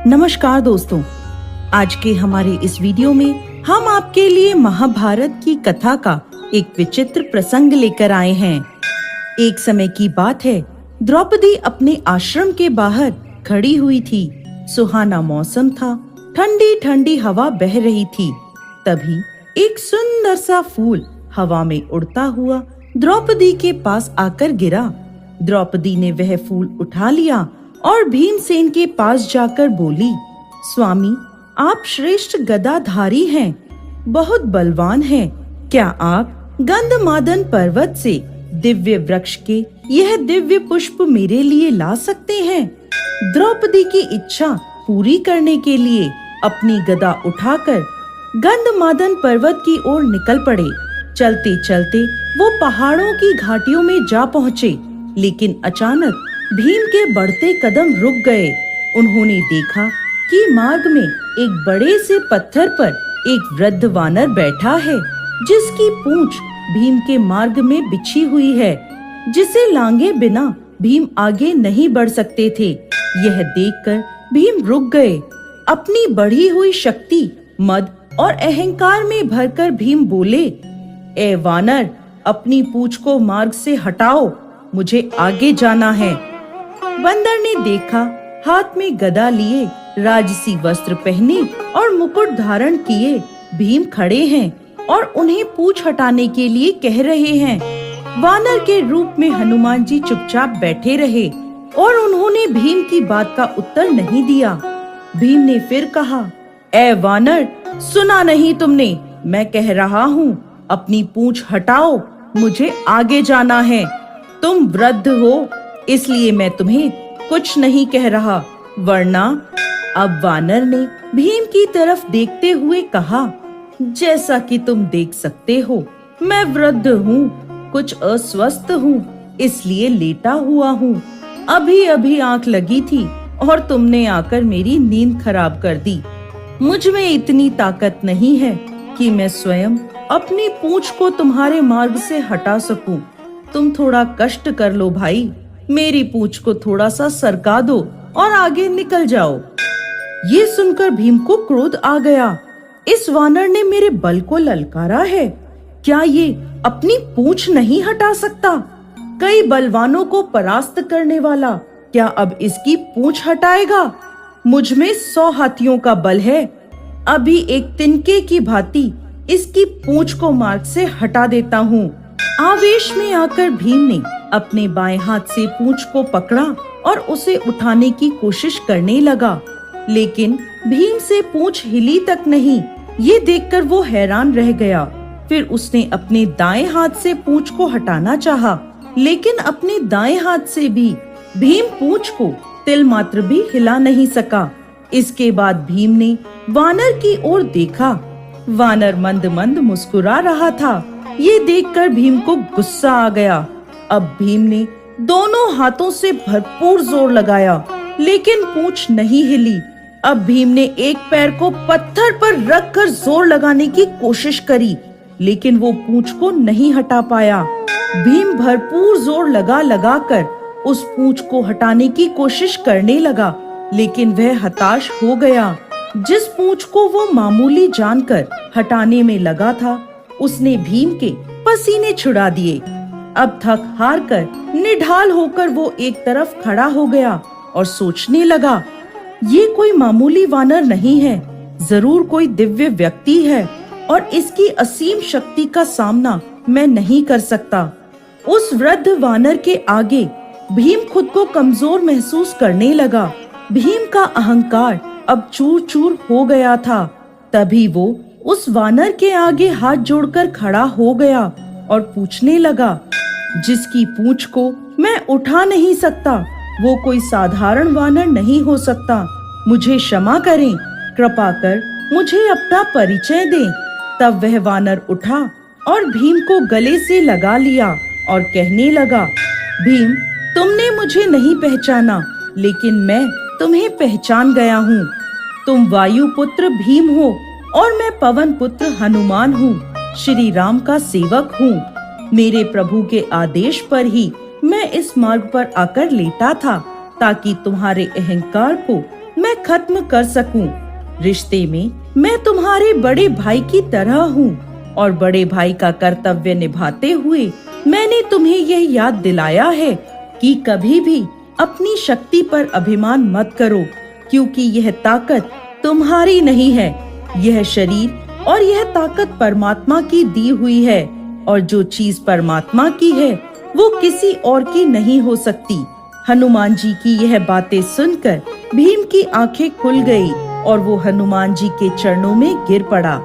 नमस्कार दोस्तों, आज के हमारे इस वीडियो में हम आपके लिए महाभारत की कथा का एक विचित्र प्रसंग लेकर आए हैं। एक समय की बात है, द्रौपदी अपने आश्रम के बाहर खड़ी हुई थी। सुहाना मौसम था, ठंडी ठंडी हवा बह रही थी। तभी एक सुंदर सा फूल हवा में उड़ता हुआ द्रौपदी के पास आकर गिरा। द्रौपदी ने वह फूल उठा लिया और भीमसेन के पास जाकर बोली, स्वामी, आप श्रेष्ठ गदाधारी हैं, बहुत बलवान हैं। क्या आप गंधमादन पर्वत से दिव्य वृक्ष के यह दिव्य पुष्प मेरे लिए ला सकते हैं? द्रौपदी की इच्छा पूरी करने के लिए अपनी गदा उठाकर गंधमादन पर्वत की ओर निकल पड़े। चलते चलते वो पहाड़ों की घाटियों में जा पहुँचे, लेकिन अचानक भीम के बढ़ते कदम रुक गए। उन्होंने देखा कि मार्ग में एक बड़े से पत्थर पर एक वृद्ध वानर बैठा है, जिसकी पूंछ भीम के मार्ग में बिछी हुई है, जिसे लांगे बिना भीम आगे नहीं बढ़ सकते थे। यह देखकर भीम रुक गए। अपनी बढ़ी हुई शक्ति, मद और अहंकार में भरकर भीम बोले, ए वानर, अपनी पूंछ को मार्ग से हटाओ, मुझे आगे जाना है। बंदर ने देखा, हाथ में गदा लिए, राजसी वस्त्र पहने और मुकुट धारण किए भीम खड़े हैं और उन्हें पूंछ हटाने के लिए कह रहे हैं। वानर के रूप में हनुमान जी चुपचाप बैठे रहे और उन्होंने भीम की बात का उत्तर नहीं दिया। भीम ने फिर कहा, ए वानर, सुना नहीं तुमने? मैं कह रहा हूँ, अपनी पूंछ हटाओ, मुझे आगे जाना है। तुम वृद्ध हो, इसलिए मैं तुम्हें कुछ नहीं कह रहा, वरना। अब वानर ने भीम की तरफ देखते हुए कहा, जैसा कि तुम देख सकते हो, मैं वृद्ध हूँ, कुछ अस्वस्थ हूँ, इसलिए लेटा हुआ हूँ। अभी अभी आंख लगी थी और तुमने आकर मेरी नींद खराब कर दी। मुझ में इतनी ताकत नहीं है कि मैं स्वयं अपनी पूंछ को तुम्हारे मार्ग से हटा सकूं। तुम थोड़ा कष्ट कर लो भाई, मेरी पूंछ को थोड़ा सा सरका दो और आगे निकल जाओ। ये सुनकर भीम को क्रोध आ गया। इस वानर ने मेरे बल को ललकारा है। क्या ये अपनी पूंछ नहीं हटा सकता? कई बलवानों को परास्त करने वाला क्या अब इसकी पूंछ हटाएगा? मुझ में 100 हाथियों का बल है। अभी एक तिनके की भांति इसकी पूंछ को मार्ग से हटा देता हूँ। आवेश में आकर भीम ने अपने बाएं हाथ से पूंछ को पकड़ा और उसे उठाने की कोशिश करने लगा, लेकिन भीम से पूंछ हिली तक नहीं। ये देखकर वो हैरान रह गया। फिर उसने अपने दाएं हाथ से पूंछ को हटाना चाहा, लेकिन अपने दाएं हाथ से भी भीम पूंछ को तिल मात्र भी हिला नहीं सका। इसके बाद भीम ने वानर की ओर देखा। वानर मंद मंद मुस्कुरा रहा था। ये देखकर भीम को गुस्सा आ गया। अब भीम ने दोनों हाथों से भरपूर जोर लगाया, लेकिन पूंछ नहीं हिली। अब भीम ने एक पैर को पत्थर पर रखकर जोर लगाने की कोशिश करी, लेकिन वो पूंछ को नहीं हटा पाया। भीम भरपूर जोर लगा कर उस पूंछ को हटाने की कोशिश करने लगा, लेकिन वह हताश हो गया। जिस पूंछ को वो मामूली जानकर हटाने में लगा था, उसने भीम के पसीने छुड़ा दिए। अब थक हार कर निढाल होकर वो एक तरफ खड़ा हो गया और सोचने लगा, ये कोई मामूली वानर नहीं है, जरूर कोई दिव्य व्यक्ति है और इसकी असीम शक्ति का सामना मैं नहीं कर सकता। उस वृद्ध वानर के आगे भीम खुद को कमजोर महसूस करने लगा। भीम का अहंकार अब चूर चूर हो गया था। तभी वो उस वानर के आगे हाथ जोड़कर खड़ा हो गया और पूछने लगा, जिसकी पूंछ को मैं उठा नहीं सकता, वो कोई साधारण वानर नहीं हो सकता। मुझे क्षमा करें, कृपा कर मुझे अपना परिचय दें। तब वह वानर उठा और भीम को गले से लगा लिया और कहने लगा, भीम, तुमने मुझे नहीं पहचाना, लेकिन मैं तुम्हें पहचान गया हूँ। तुम वायु पुत्र भीम हो और मैं पवन पुत्र हनुमान हूँ, श्री राम का सेवक हूँ। मेरे प्रभु के आदेश पर ही मैं इस मार्ग पर आकर लेटा था, ताकि तुम्हारे अहंकार को मैं खत्म कर सकूं। रिश्ते में मैं तुम्हारे बड़े भाई की तरह हूँ और बड़े भाई का कर्तव्य निभाते हुए मैंने तुम्हें यह याद दिलाया है कि कभी भी अपनी शक्ति पर अभिमान मत करो, क्योंकि यह ताकत तुम्हारी नहीं है। यह शरीर और यह ताकत परमात्मा की दी हुई है, और जो चीज परमात्मा की है वो किसी और की नहीं हो सकती। हनुमान जी की यह बातें सुनकर भीम की आंखें खुल गई और वो हनुमान जी के चरणों में गिर पड़ा।